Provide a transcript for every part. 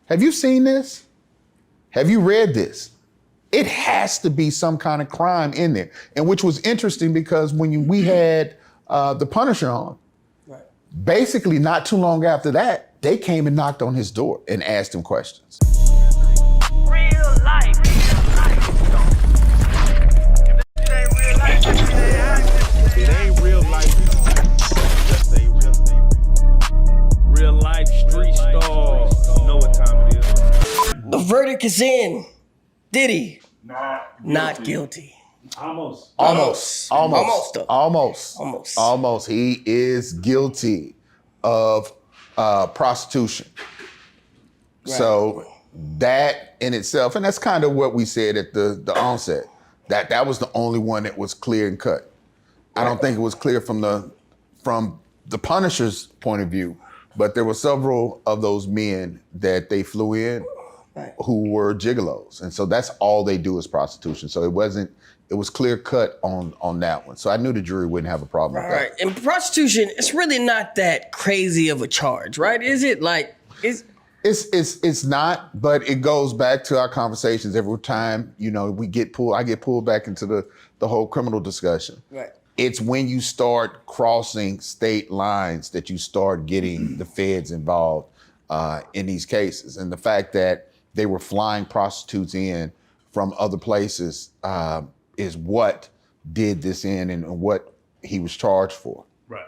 have you seen this? Have you read this? It has to be some kind of crime in there. And which was interesting because when we had the Punisher on, right, basically not too long after that, they came and knocked on his door and asked him questions. Real life. It ain't real life. Just say real life street stars. Know what time it is. The verdict is in. Diddy. Not guilty. Almost. Almost. He is guilty of prostitution. Right. So that in itself, and that's kind of what we said at the onset, that was the only one that was clear and cut. I don't think it was clear from the Punisher's point of view, but there were several of those men that they flew in who were gigolos. And so that's all they do is prostitution. So it was clear cut on that one. So I knew the jury wouldn't have a problem with that. Right, and prostitution, it's really not that crazy of a charge, right? Is it like, It's not, but it goes back to our conversations every time, I get pulled back into the whole criminal discussion. Right. It's when you start crossing state lines that you start getting the feds involved in these cases. And the fact that they were flying prostitutes in from other places is what did this in and what he was charged for. Right.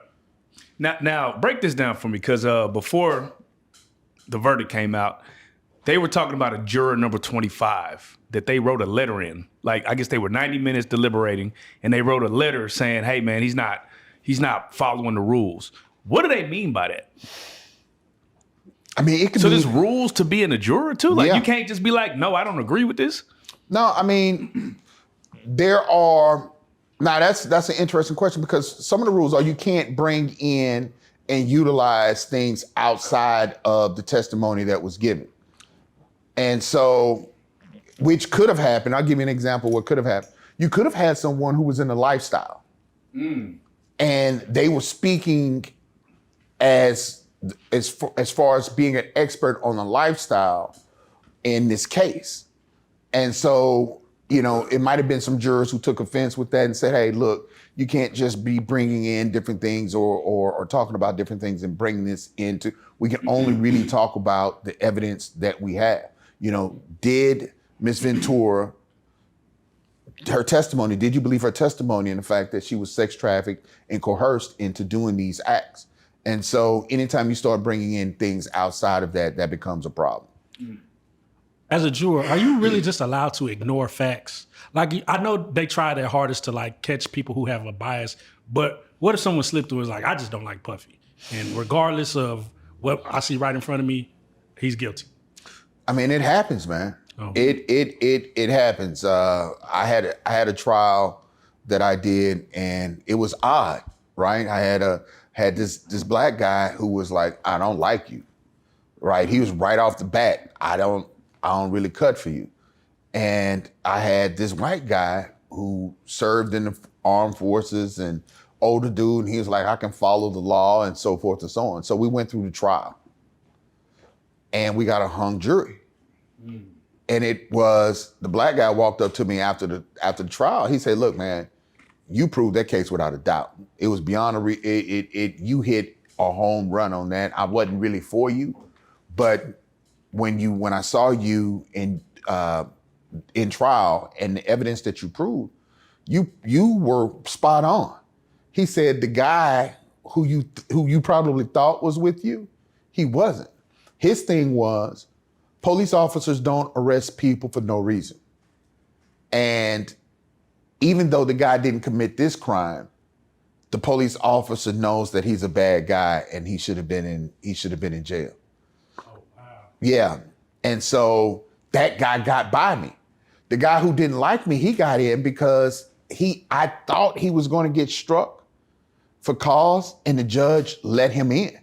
Now break this down for me, because before the verdict came out, they were talking about a juror number 25 that they wrote a letter in. Like, I guess they were 90 minutes deliberating, and they wrote a letter saying, hey man, he's not following the rules. What do they mean by that? I mean, it could so there's rules to being a juror too? Like, you can't just be like, no, I don't agree with this? No, I mean, there are, now that's an interesting question, because some of the rules are you can't bring in and utilize things outside of the testimony that was given. And so, which could have happened, I'll give you an example of what could have happened. You could have had someone who was in the lifestyle and they were speaking as far as being an expert on the lifestyle in this case. And so, it might have been some jurors who took offense with that and said, hey, look, you can't just be bringing in different things or talking about different things and bringing this into, we can only really talk about the evidence that we have. Did Ms. Ventura, her testimony, did you believe her testimony in the fact that she was sex trafficked and coerced into doing these acts? And so anytime you start bringing in things outside of that becomes a problem. As a juror, are you really just allowed to ignore facts? Like, I know they try their hardest to catch people who have a bias, but what if someone slipped through and was like, I just don't like Puffy. And regardless of what I see right in front of me, he's guilty. I mean, it happens, man. Oh. It happens. I had a trial that I did, and it was odd, right? I had this black guy who was like, I don't like you, right? He was right off the bat. I don't really cut for you. And I had this white guy who served in the armed forces and older dude, and he was like, I can follow the law and so forth and so on. So we went through the trial and we got a hung jury. And it was, the black guy walked up to me after the trial. He said, look, man, you proved that case without a doubt. It was beyond you hit a home run on that. I wasn't really for you, but when I saw you in trial and the evidence that you proved, you were spot on. He said the guy who you probably thought was with you, he wasn't. His thing was, police officers don't arrest people for no reason. And even though the guy didn't commit this crime, the police officer knows that he's a bad guy and he should have been in jail. Oh, wow. Yeah. And so that guy got by me. The guy who didn't like me, he got in because I thought he was going to get struck for cause, and the judge let him in.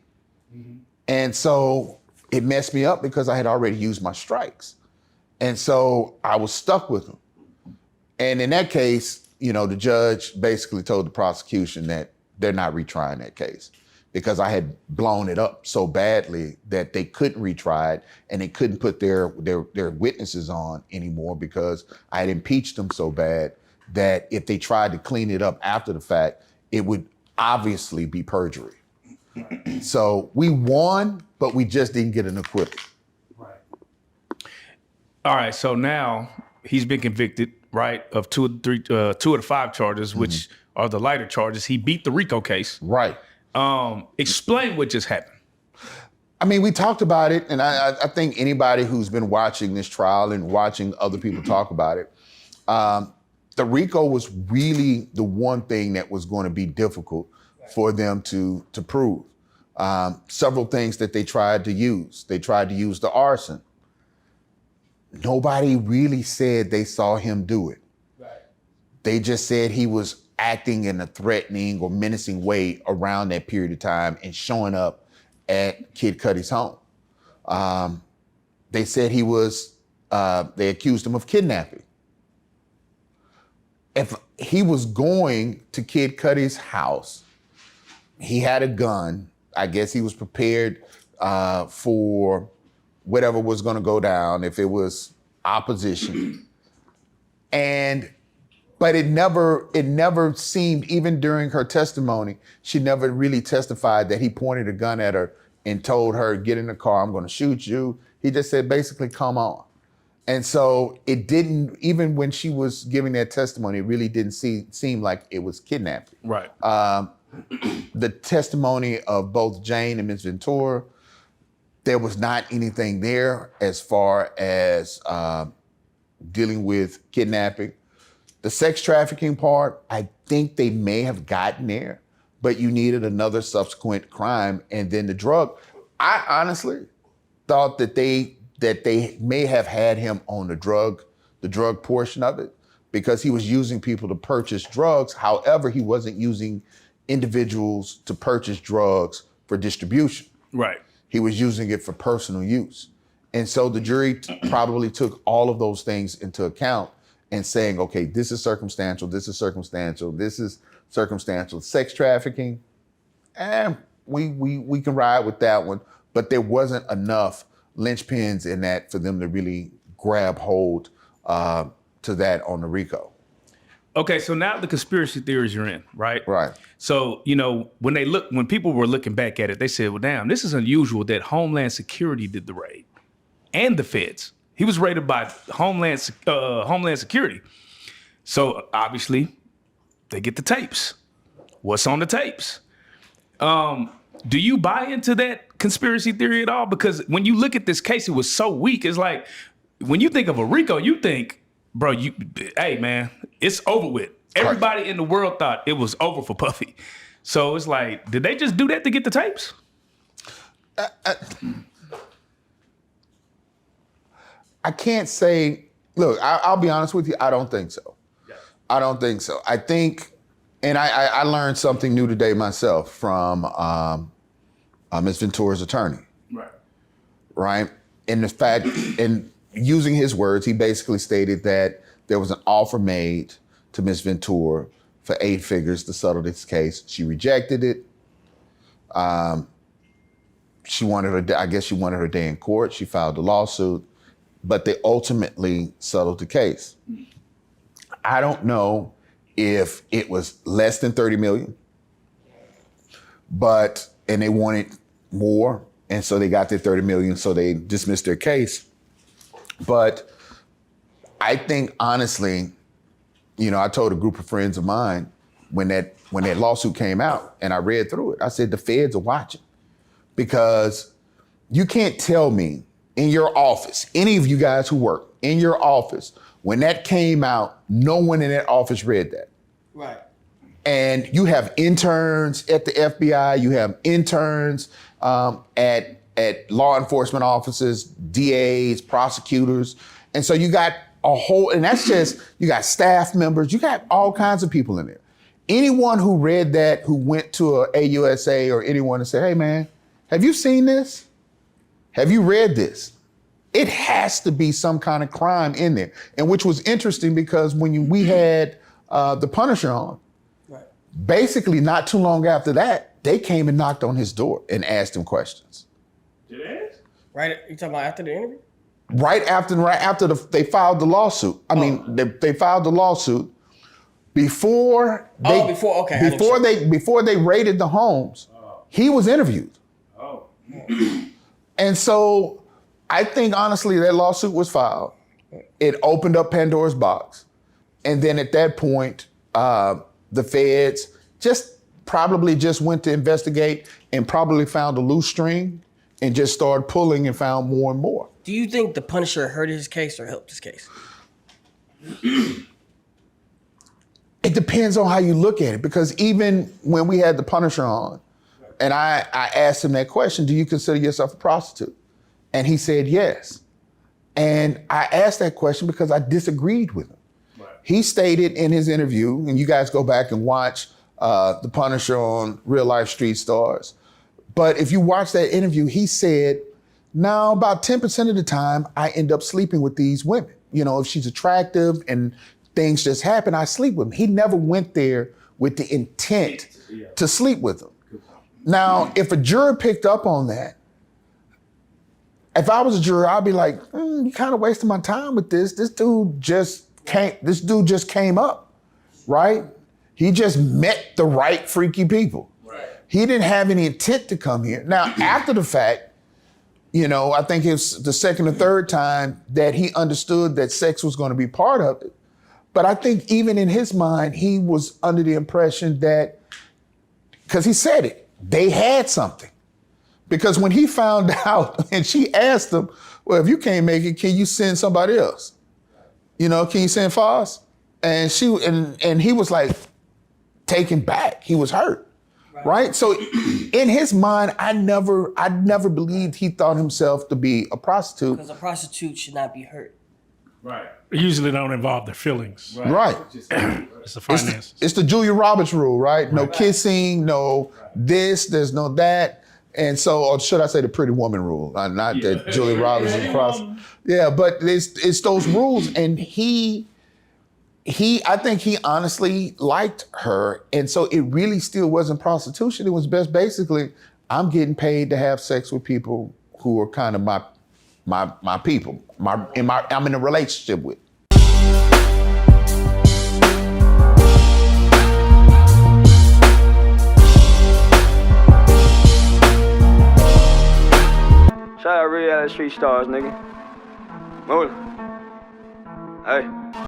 Mm-hmm. And so it messed me up because I had already used my strikes. And so I was stuck with him. And in that case, the judge basically told the prosecution that they're not retrying that case because I had blown it up so badly that they couldn't retry it and they couldn't put their witnesses on anymore because I had impeached them so bad that if they tried to clean it up after the fact, it would obviously be perjury. So we won, but we just didn't get an acquittal. Right. All right, so now he's been convicted, right, of two of the 5 charges, which are the lighter charges. He beat the RICO case. Right. Explain what just happened. I mean, we talked about it, and I think anybody who's been watching this trial and watching other people talk about it, the RICO was really the one thing that was going to be difficult for them to prove. Several things that they tried to use. They tried to use the arson. Nobody really said they saw him do it. Right. They just said he was acting in a threatening or menacing way around that period of time and showing up at Kid Cudi's home. They said they accused him of kidnapping. If he was going to Kid Cudi's house, he had a gun. I guess he was prepared for whatever was going to go down, if it was opposition. But it never seemed, even during her testimony, she never really testified that he pointed a gun at her and told her, get in the car, I'm going to shoot you. He just said, basically, come on. And so it didn't, even when she was giving that testimony, it really didn't seem like it was kidnapping. Right. The testimony of both Jane and Ms. Ventura, there was not anything there as far as dealing with kidnapping. The sex trafficking part, I think they may have gotten there, but you needed another subsequent crime. And then the drug, I honestly thought that they may have had him on the drug portion of it, because he was using people to purchase drugs. However, he wasn't using individuals to purchase drugs for distribution. Right. He was using it for personal use. And so the jury probably took all of those things into account and saying, okay, this is circumstantial, this is circumstantial, this is circumstantial. Sex trafficking, we can ride with that one, but there wasn't enough linchpins in that for them to really grab hold to that on the RICO. Okay, so now the conspiracy theories you're in, right? Right. So, when people were looking back at it, they said, well, damn, this is unusual that Homeland Security did the raid and the feds. He was raided by Homeland Security. So obviously they get the tapes. What's on the tapes? Do you buy into that conspiracy theory at all? Because when you look at this case, it was so weak. It's like, when you think of a RICO, you think, bro, hey man, it's over with. Everybody in the world thought it was over for Puffy. So it's like, did they just do that to get the tapes? I can't say, look, I'll be honest with you, I don't think so. Yeah. I don't think so. I think, and I learned something new today myself from Ms. Ventura's attorney. Right. Right? And the fact, and using his words, he basically stated that there was an offer made to Ms. Ventura for 8 figures to settle this case. She rejected it. She wanted her day in court. She filed a lawsuit, but they ultimately settled the case. I don't know if it was less than 30 million, and they wanted more, and so they got their 30 million, so they dismissed their case. But I think, honestly, I told a group of friends of mine when that lawsuit came out and I read through it, I said, the feds are watching, because you can't tell me in your office, any of you guys who work in your office, when that came out, no one in that office read that. Right. And you have interns at the FBI, you have interns at law enforcement offices, DAs, prosecutors. And so you got a whole, and that's just, you got staff members, you got all kinds of people in there. Anyone who read that, who went to a AUSA or anyone and said, hey man, have you seen this? Have you read this? It has to be some kind of crime in there. And which was interesting, because when we had the Punisher on, right, basically not too long after that, they came and knocked on his door and asked him questions. Right? You talking about after the interview? Right after they filed the lawsuit. I mean, they filed the lawsuit before they raided the homes. He was interviewed. And so I think honestly that lawsuit was filed. It opened up Pandora's box. And then at that point, the feds probably just went to investigate and probably found a loose string and just started pulling and found more and more. Do you think the Punisher hurt his case or helped his case? It depends on how you look at it, because even when we had the Punisher on, and I asked him that question, do you consider yourself a prostitute? And he said yes. And I asked that question because I disagreed with him. Right. He stated in his interview, and you guys go back and watch the Punisher on Real Life Street Starz. But if you watch that interview, he said, now about 10% of the time, I end up sleeping with these women. You know, if she's attractive and things just happen, I sleep with them. He never went there with the intent to sleep with them. Now, if a juror picked up on that, if I was a juror, I'd be like, you kind of wasting my time with this. This dude just came up, right? He just met the right freaky people. Right. He didn't have any intent to come here. Now, after the fact, you know, I think it's the second or third time that he understood that sex was going to be part of it. But I think even in his mind, he was under the impression that, because he said it, they had something. Because when he found out and she asked him, well, if you can't make it, can you send somebody else? You know, can you send Foz? And he was like taken back. He was hurt. Right? So in his mind, I never believed he thought himself to be a prostitute. Because a prostitute should not be hurt. Right. Usually don't involve their feelings. Right. It's the finances. It's the Julia Roberts rule, right? No kissing, no this, there's no that. And so, or should I say the Pretty Woman rule? Not that Julia Roberts is a prostitute. Yeah, but it's those rules. And I think he honestly liked her. And so it really still wasn't prostitution. It was basically, I'm getting paid to have sex with people who are kind of my people. I'm in a relationship with. Shout out RealLyfe Street Starz, nigga. Move. Hey.